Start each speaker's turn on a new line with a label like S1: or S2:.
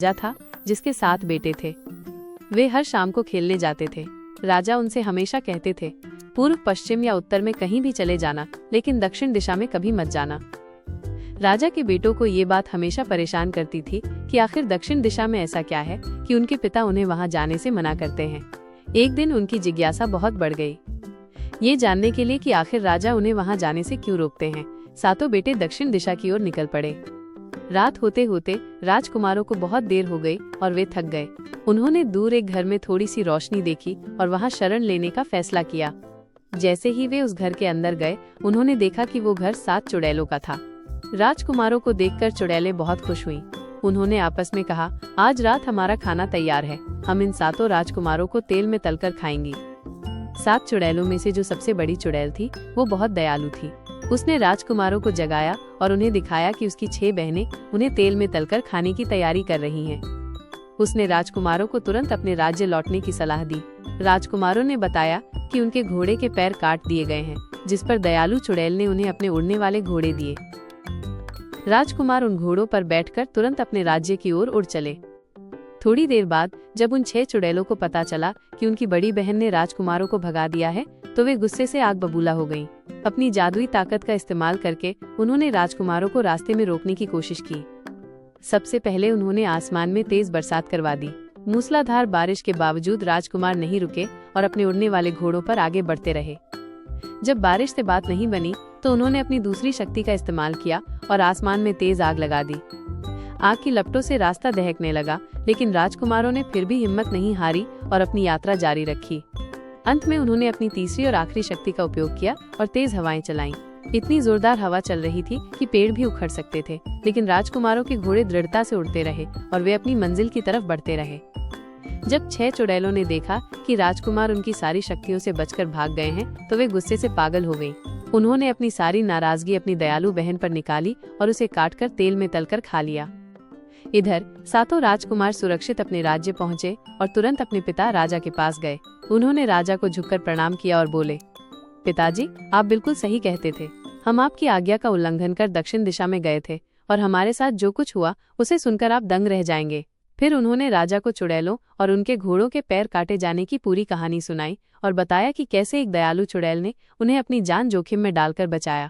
S1: राजा था जिसके 7 बेटे थे। वे हर शाम को खेलने जाते थे। राजा उनसे हमेशा कहते थे, पूर्व, पश्चिम या उत्तर में कहीं भी चले जाना, लेकिन दक्षिण दिशा में कभी मत जाना। राजा के बेटों को ये बात हमेशा परेशान करती थी कि आखिर दक्षिण दिशा में ऐसा क्या है कि उनके पिता उन्हें वहां जाने से मना करते हैं। एक दिन उनकी जिज्ञासा बहुत बढ़ गई, ये जानने के लिए कि आखिर राजा उन्हें वहां जाने से क्यों रोकते हैं। 7 बेटे दक्षिण दिशा की ओर निकल पड़े। रात होते होते राजकुमारों को बहुत देर हो गई और वे थक गए। उन्होंने दूर एक घर में थोड़ी सी रोशनी देखी और वहां शरण लेने का फैसला किया। जैसे ही वे उस घर के अंदर गए, उन्होंने देखा कि वो घर 7 चुड़ैलों का था। राजकुमारों को देखकर चुड़ैलें बहुत खुश हुईं। उन्होंने आपस में कहा, आज रात हमारा खाना तैयार है, हम इन 7 राजकुमारों को तेल में तलकर खाएंगी। 7 चुड़ैलों में से जो सबसे बड़ी चुड़ैल थी, वो बहुत दयालु थी। उसने राजकुमारों को जगाया और उन्हें दिखाया कि उसकी 6 बहनें उन्हें तेल में तलकर खाने की तैयारी कर रही हैं। उसने राजकुमारों को तुरंत अपने राज्य लौटने की सलाह दी। राजकुमारों ने बताया कि उनके घोड़े के पैर काट दिए गए हैं, जिस पर दयालु चुड़ैल ने उन्हें अपने उड़ने वाले घोड़े दिए। राजकुमार उन घोड़ों पर बैठकर तुरंत अपने राज्य की ओर उड़ चले। थोड़ी देर बाद जब उन 6 चुड़ैलों को पता चला कि उनकी बड़ी बहन ने राजकुमारों को भगा दिया है, तो वे गुस्से से आग बबूला हो गईं। अपनी जादुई ताकत का इस्तेमाल करके उन्होंने राजकुमारों को रास्ते में रोकने की कोशिश की। सबसे पहले उन्होंने आसमान में तेज बरसात करवा दी। मूसलाधार बारिश के बावजूद राजकुमार नहीं रुके और अपने उड़ने वाले घोड़ों पर आगे बढ़ते रहे। जब बारिश से बात नहीं बनी, तो उन्होंने अपनी दूसरी शक्ति का इस्तेमाल किया और आसमान में तेज आग लगा दी। आग की लपटों से रास्ता दहकने लगा, लेकिन राजकुमारों ने फिर भी हिम्मत नहीं हारी और अपनी यात्रा जारी रखी। अंत में उन्होंने अपनी तीसरी और आखिरी शक्ति का उपयोग किया और तेज हवाएं चलाईं। इतनी जोरदार हवा चल रही थी कि पेड़ भी उखड़ सकते थे, लेकिन राजकुमारों के घोड़े दृढ़ता से उड़ते रहे और वे अपनी मंजिल की तरफ बढ़ते रहे। जब 6 चुड़ैलों ने देखा कि राजकुमार उनकी सारी शक्तियों से बचकर भाग गए हैं, तो वे गुस्से से पागल हो गईं। उन्होंने अपनी सारी नाराजगी अपनी दयालु बहन पर निकाली और उसे काटकर तेल में तलकर खा लिया। इधर 7 राजकुमार सुरक्षित अपने राज्य पहुंचे और तुरंत अपने पिता राजा के पास गए। उन्होंने राजा को झुककर प्रणाम किया और बोले, पिताजी, आप बिल्कुल सही कहते थे। हम आपकी आज्ञा का उल्लंघन कर दक्षिण दिशा में गए थे और हमारे साथ जो कुछ हुआ उसे सुनकर आप दंग रह जाएंगे। फिर उन्होंने राजा को चुड़ैलों और उनके घोड़ों के पैर काटे जाने की पूरी कहानी सुनाई और बताया कि कैसे एक दयालु चुड़ैल ने उन्हें अपनी जान जोखिम में डालकर बचाया।